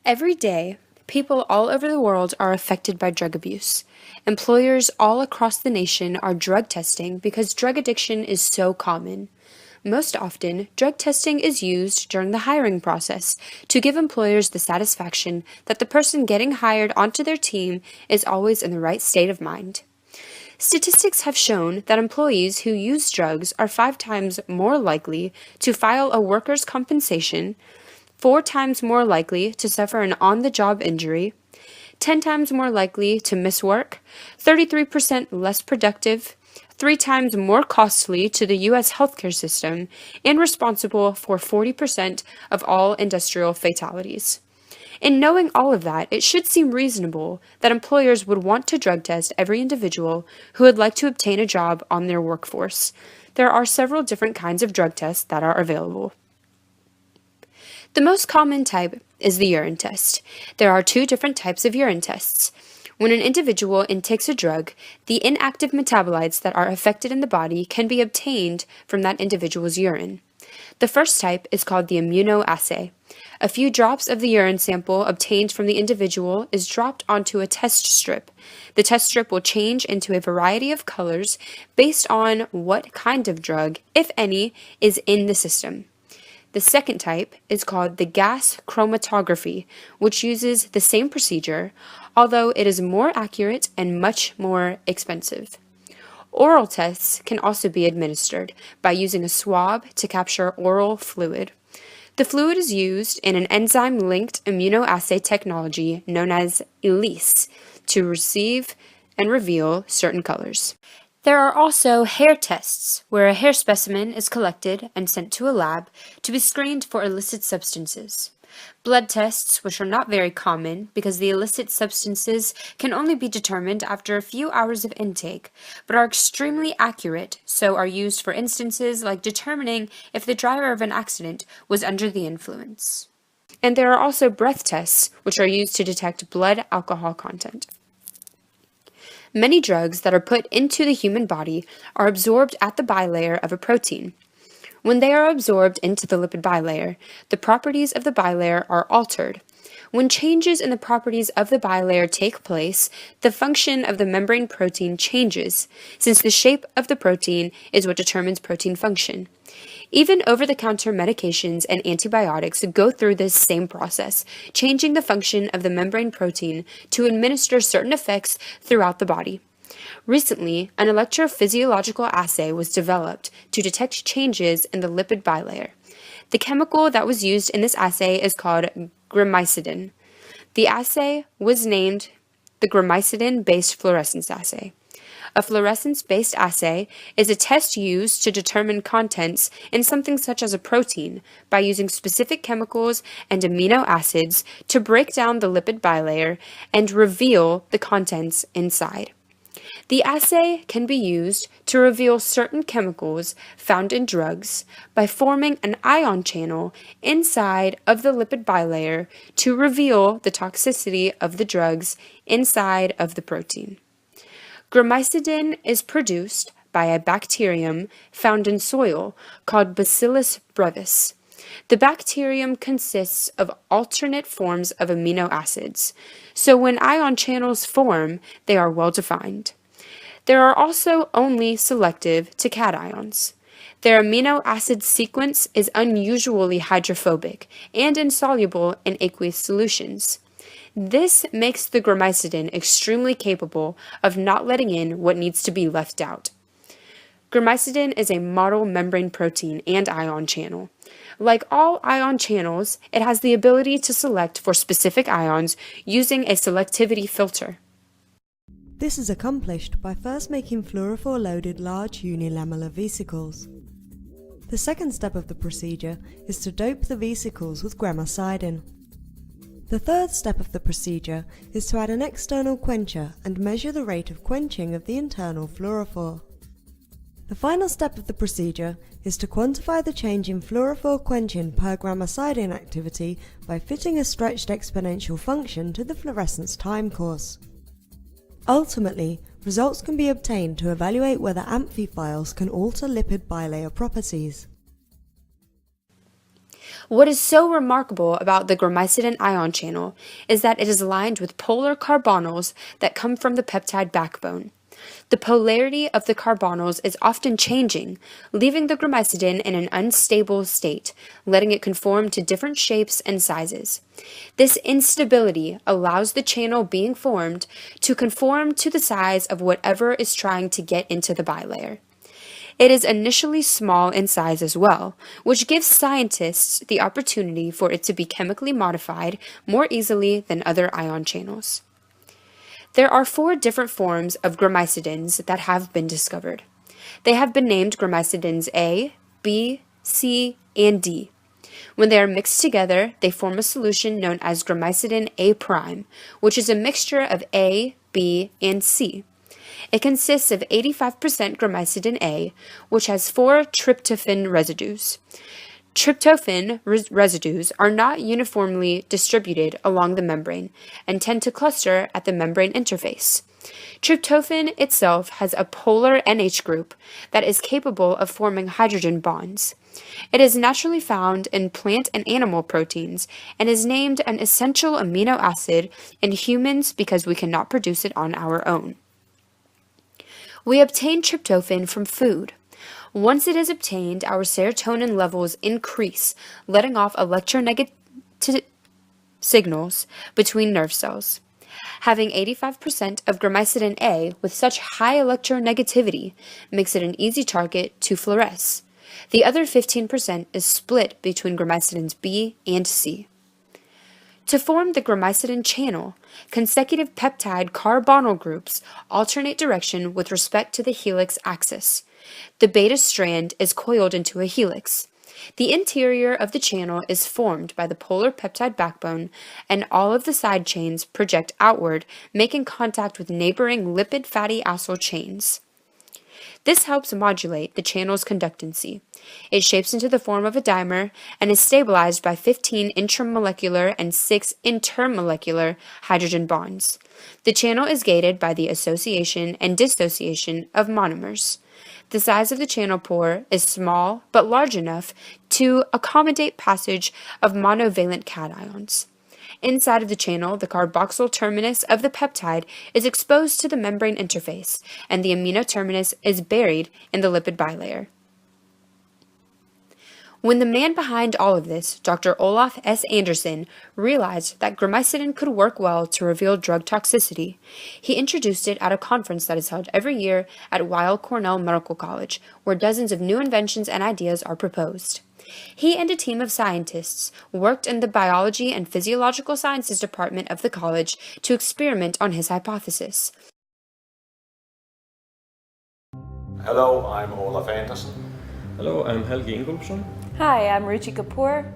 Every day, people all over the world are affected by drug abuse. Employers all across the nation are drug testing because drug addiction is so common. Most often, drug testing is used during the hiring process to give employers the satisfaction that the person getting hired onto their team is always in the right state of mind. Statistics have shown that employees who use drugs are 5 times more likely to file a workers' compensation, 4 times more likely to suffer an on-the-job injury, 10 times more likely to miss work, 33% less productive, 3 times more costly to the U.S. healthcare system, and responsible for 40% of all industrial fatalities. In knowing all of that, it should seem reasonable that employers would want to drug test every individual who would like to obtain a job on their workforce. There are several different kinds of drug tests that are available. The most common type is the urine test. There are 2 different types of urine tests. When an individual intakes a drug, the inactive metabolites that are affected in the body can be obtained from that individual's urine. The first type is called the immunoassay. A few drops of the urine sample obtained from the individual is dropped onto a test strip. The test strip will change into a variety of colors based on what kind of drug, if any, is in the system. The second type is called the gas chromatography, which uses the same procedure, although it is more accurate and much more expensive. Oral tests can also be administered by using a swab to capture oral fluid. The fluid is used in an enzyme-linked immunoassay technology known as ELISE to receive and reveal certain colors. There are also hair tests, where a hair specimen is collected and sent to a lab to be screened for illicit substances. Blood tests, which are not very common because the illicit substances can only be determined after a few hours of intake, but are extremely accurate, so are used for instances like determining if the driver of an accident was under the influence. And there are also breath tests, which are used to detect blood alcohol content. Many drugs that are put into the human body are absorbed at the bilayer of a protein. When they are absorbed into the lipid bilayer, the properties of the bilayer are altered. When changes in the properties of the bilayer take place, the function of the membrane protein changes, since the shape of the protein is what determines protein function. Even over-the-counter medications and antibiotics go through this same process, changing the function of the membrane protein to administer certain effects throughout the body. Recently, an electrophysiological assay was developed to detect changes in the lipid bilayer. The chemical that was used in this assay is called Gramicidin. The assay was named the Gramicidin-based fluorescence assay. A fluorescence-based assay is a test used to determine contents in something such as a protein by using specific chemicals and amino acids to break down the lipid bilayer and reveal the contents inside. The assay can be used to reveal certain chemicals found in drugs by forming an ion channel inside of the lipid bilayer to reveal the toxicity of the drugs inside of the protein. Gramicidin is produced by a bacterium found in soil called Bacillus brevis. The bacterium consists of alternate forms of amino acids, so when ion channels form, they are well defined. They are also only selective to cations. Their amino acid sequence is unusually hydrophobic and insoluble in aqueous solutions. This makes the gramicidin extremely capable of not letting in what needs to be left out. Gramicidin is a model membrane protein and ion channel. Like all ion channels, it has the ability to select for specific ions using a selectivity filter. This is accomplished by first making fluorophore-loaded large unilamellar vesicles. The second step of the procedure is to dope the vesicles with gramicidin. The third step of the procedure is to add an external quencher and measure the rate of quenching of the internal fluorophore. The final step of the procedure is to quantify the change in fluorophore quenching per gramicidin activity by fitting a stretched exponential function to the fluorescence time course. Ultimately, results can be obtained to evaluate whether amphiphiles can alter lipid bilayer properties. What is so remarkable about the Gramicidin ion channel is that it is lined with polar carbonyls that come from the peptide backbone. The polarity of the carbonyls is often changing, leaving the Gramicidin in an unstable state, letting it conform to different shapes and sizes. This instability allows the channel being formed to conform to the size of whatever is trying to get into the bilayer. It is initially small in size as well, which gives scientists the opportunity for it to be chemically modified more easily than other ion channels. There are 4 different forms of gramicidins that have been discovered. They have been named gramicidins A, B, C, and D. When they are mixed together, they form a solution known as gramicidin A', which is a mixture of A, B, and C. It consists of 85% gramicidin A, which has 4 tryptophan residues. Tryptophan residues are not uniformly distributed along the membrane and tend to cluster at the membrane interface. Tryptophan itself has a polar NH group that is capable of forming hydrogen bonds. It is naturally found in plant and animal proteins and is named an essential amino acid in humans because we cannot produce it on our own. We obtain tryptophan from food. Once it is obtained, our serotonin levels increase, letting off electronegative signals between nerve cells. Having 85% of gramicidin A with such high electronegativity makes it an easy target to fluoresce. The other 15% is split between gramicidins B and C. To form the gramicidin channel, consecutive peptide carbonyl groups alternate direction with respect to the helix axis. The beta strand is coiled into a helix. The interior of the channel is formed by the polar peptide backbone, and all of the side chains project outward, making contact with neighboring lipid fatty acyl chains. This helps modulate the channel's conductancy. It shapes into the form of a dimer and is stabilized by 15 intramolecular and 6 intermolecular hydrogen bonds. The channel is gated by the association and dissociation of monomers. The size of the channel pore is small but large enough to accommodate passage of monovalent cations. Inside of the channel, the carboxyl terminus of the peptide is exposed to the membrane interface, and the amino terminus is buried in the lipid bilayer. When the man behind all of this, Dr. Olaf S. Anderson, realized that gramicidin could work well to reveal drug toxicity, he introduced it at a conference that is held every year at Weill Cornell Medical College, where dozens of new inventions and ideas are proposed. He and a team of scientists worked in the Biology and Physiological Sciences department of the college to experiment on his hypothesis. Hello, I'm Olaf Anderson. Hello, I'm Helge Ingolfsson. Hi, I'm Ruchi Kapoor.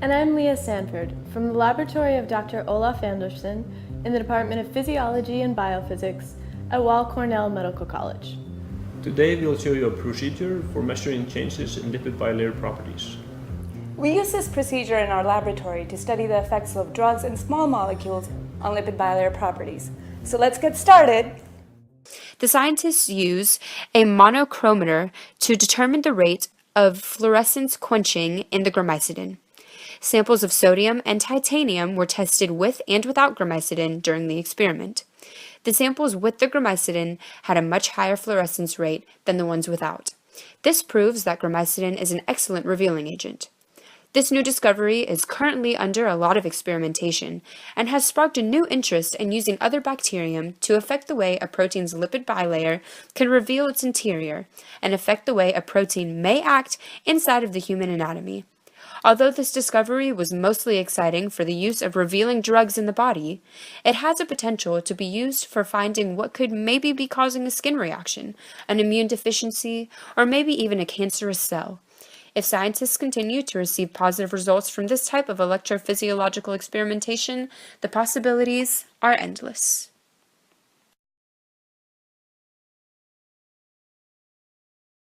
And I'm Leah Sanford from the laboratory of Dr. Olaf Anderson in the Department of Physiology and Biophysics at Weill Cornell Medical College. Today we'll show you a procedure for measuring changes in lipid bilayer properties. We use this procedure in our laboratory to study the effects of drugs and small molecules on lipid bilayer properties. So let's get started. The scientists use a monochromator to determine the rate of fluorescence quenching in the gramicidin. Samples of sodium and titanium were tested with and without gramicidin during the experiment. The samples with the gramicidin had a much higher fluorescence rate than the ones without. This proves that gramicidin is an excellent revealing agent. This new discovery is currently under a lot of experimentation and has sparked a new interest in using other bacterium to affect the way a protein's lipid bilayer can reveal its interior and affect the way a protein may act inside of the human anatomy. Although this discovery was mostly exciting for the use of revealing drugs in the body, it has a potential to be used for finding what could maybe be causing a skin reaction, an immune deficiency, or maybe even a cancerous cell. If scientists continue to receive positive results from this type of electrophysiological experimentation, the possibilities are endless.